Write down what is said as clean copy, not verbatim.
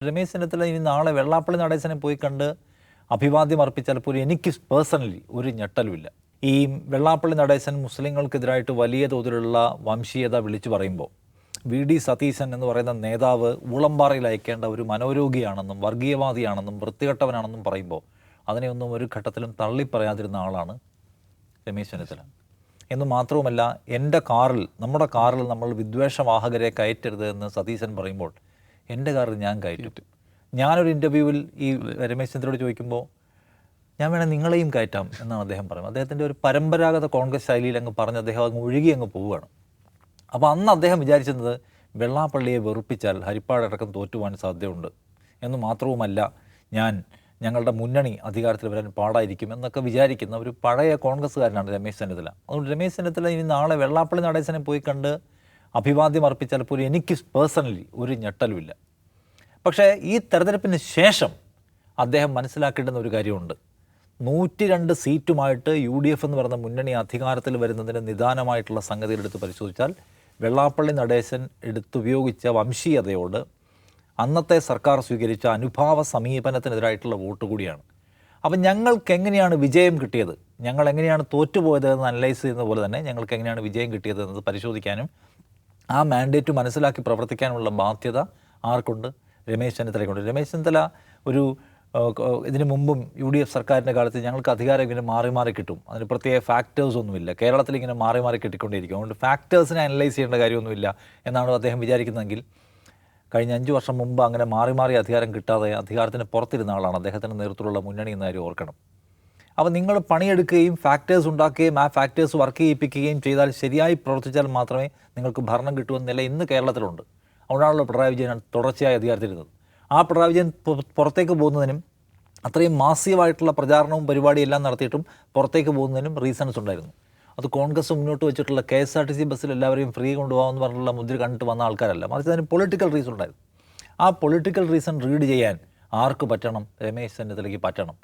രമേശ് ചെന്നിത്തല ഇനി നാളെ വെള്ളാപ്പള്ളി നടേശനെ പോയി കണ്ട് അഭിവാദ്യം അർപ്പിച്ചാൽ പോലും എനിക്ക് പേഴ്സണലി ഒരു ഞെട്ടലുമില്ല. ഈ വെള്ളാപ്പള്ളി നടേശൻ മുസ്ലിങ്ങൾക്കെതിരായിട്ട് വലിയ തോതിലുള്ള വംശീയത വിളിച്ചു പറയുമ്പോൾ വി.ഡി. സതീശൻ എന്ന് പറയുന്ന നേതാവ് ഊളംപാറയിൽ അയക്കേണ്ട ഒരു മനോരോഗിയാണെന്നും വർഗീയവാദിയാണെന്നും വൃത്തികെട്ടവനാണെന്നും പറയുമ്പോൾ അതിനെയൊന്നും ഒരു ഘട്ടത്തിലും തള്ളിപ്പറയാതിരുന്ന ആളാണ് രമേശ് ചെന്നിത്തല. എന്ന് മാത്രവുമല്ല, നമ്മുടെ കാറിൽ നമ്മൾ വിദ്വേഷവാഹകരെ കയറ്റരുത് എന്ന് സതീശൻ പറയുമ്പോൾ എൻ്റെ കാറിൽ ഞാൻ കയറ്റും. ഞാനൊരു ഇൻ്റർവ്യൂവിൽ ഈ രമേശ് ചെന്നിത്തലയോട് ചോദിക്കുമ്പോൾ ഞാൻ വേണേൽ നിങ്ങളെയും കയറ്റാം എന്നാണ് അദ്ദേഹം പറയുന്നത്. അദ്ദേഹത്തിൻ്റെ ഒരു പരമ്പരാഗത കോൺഗ്രസ് ശൈലിയിൽ അങ്ങ് പറഞ്ഞ് അദ്ദേഹം അങ്ങ് ഒഴുകി അങ്ങ് പോവുകയാണ്. അപ്പോൾ അന്ന് അദ്ദേഹം വിചാരിച്ചിരുന്നത് വെള്ളാപ്പള്ളിയെ വെറുപ്പിച്ചാൽ ഹരിപ്പാടടക്കം തോറ്റുപോകാൻ സാധ്യതയുണ്ട് എന്ന് മാത്രവുമല്ല, ഞങ്ങളുടെ മുന്നണി അധികാരത്തിൽ വരാൻ പാടായിരിക്കും എന്നൊക്കെ വിചാരിക്കുന്ന ഒരു പഴയ കോൺഗ്രസ്സുകാരനാണ് രമേശ് ചെന്നിത്തല. അതുകൊണ്ട് രമേശ് ചെന്നിത്തല ഇനി നാളെ വെള്ളാപ്പള്ളി നടേശനെ പോയി കണ്ട് അഭിവാദ്യം അർപ്പിച്ചാൽ പോലും എനിക്ക് പേഴ്സണലി ഒരു ഞെട്ടലുമില്ല. പക്ഷേ ഈ തെരഞ്ഞെടുപ്പിന് ശേഷം അദ്ദേഹം മനസ്സിലാക്കേണ്ടുന്ന ഒരു കാര്യമുണ്ട്. 102 സീറ്റുമായിട്ട് UDF എന്ന് പറയുന്ന മുന്നണി അധികാരത്തിൽ വരുന്നതിന് നിദാനമായിട്ടുള്ള സംഗതികൾ എടുത്ത് പരിശോധിച്ചാൽ വെള്ളാപ്പള്ളി നടേശൻ എടുത്തുപയോഗിച്ച വംശീയതയോട് അന്നത്തെ സർക്കാർ സ്വീകരിച്ച അനുഭാവ സമീപനത്തിനെതിരായിട്ടുള്ള വോട്ട് കൂടിയാണ്. അപ്പം ഞങ്ങൾക്ക് എങ്ങനെയാണ് വിജയം കിട്ടിയത്, ഞങ്ങൾ എങ്ങനെയാണ് തോറ്റുപോയത് എന്ന് അനലൈസ് ചെയ്യുന്ന പോലെ തന്നെ ഞങ്ങൾക്ക് എങ്ങനെയാണ് വിജയം കിട്ടിയത് എന്നത് പരിശോധിക്കാനും ആ മാൻഡേറ്റ് മനസ്സിലാക്കി പ്രവർത്തിക്കാനുള്ള ബാധ്യത ആർക്കുണ്ട്? രമേശ് ചെന്നിത്തലയ്ക്കുണ്ട്. രമേശ് ചെന്നിത്തല ഇതിനു മുമ്പും UDF സർക്കാരിൻ്റെ കാലത്ത് ഞങ്ങൾക്ക് അധികാരം ഇങ്ങനെ മാറി മാറി കിട്ടും, അതിന് പ്രത്യേക ഫാക്ടേഴ്സൊന്നുമില്ല, കേരളത്തിൽ ഇങ്ങനെ മാറി മാറി കിട്ടിക്കൊണ്ടേയിരിക്കും, അതുകൊണ്ട് ഫാക്ടേഴ്സിനെ അനലൈസ് ചെയ്യേണ്ട കാര്യമൊന്നുമില്ല എന്നാണ് അദ്ദേഹം വിചാരിക്കുന്നതെങ്കിൽ കഴിഞ്ഞ 5 വർഷം മുമ്പ് അങ്ങനെ മാറി മാറി അധികാരം കിട്ടാതെ അധികാരത്തിന് പുറത്തിരുന്ന ആളാണ് അദ്ദേഹത്തിൻ്റെ നേതൃത്വത്തിലുള്ള മുന്നണി എന്ന കാര്യം ഓർക്കണം. അപ്പോൾ നിങ്ങൾ പണിയെടുക്കുകയും ഫാക്ടേഴ്സ് ഉണ്ടാക്കുകയും ആ ഫാക്ടേഴ്സ് വർക്ക് ചെയ്യിപ്പിക്കുകയും ചെയ്താൽ, ശരിയായി പ്രവർത്തിച്ചാൽ മാത്രമേ നിങ്ങൾക്ക് ഭരണം കിട്ടുമെന്ന നില ഇന്ന് കേരളത്തിലുണ്ട്. അതുകൊണ്ടാണല്ലോ പിണറായി വിജയൻ തുടർച്ചയായി അധികാരത്തിലിരുന്നത്. ആ പിണറായി വിജയൻ പുറത്തേക്ക് പോകുന്നതിനും അത്രയും മാസീവായിട്ടുള്ള പ്രചാരണവും പരിപാടിയെല്ലാം നടത്തിയിട്ടും പുറത്തേക്ക് പോകുന്നതിനും റീസൺസ് ഉണ്ടായിരുന്നു. അത് കോൺഗ്രസ് മുന്നോട്ട് വെച്ചിട്ടുള്ള KSRTC ബസ്സിൽ എല്ലാവരെയും ഫ്രീ കൊണ്ടുപോകാമെന്ന് പറഞ്ഞിട്ടുള്ള മുദ്ര കണ്ടിട്ട് വന്ന ആൾക്കാരല്ല, മറിച്ച് അതിന് പൊളിറ്റിക്കൽ റീസൺ ഉണ്ടായിരുന്നു. ആ പൊളിറ്റിക്കൽ റീസൺ റീഡ് ചെയ്യാൻ ആർക്ക് പറ്റണം? രമേശ് ചെന്നിത്തലയ്ക്ക് പറ്റണം.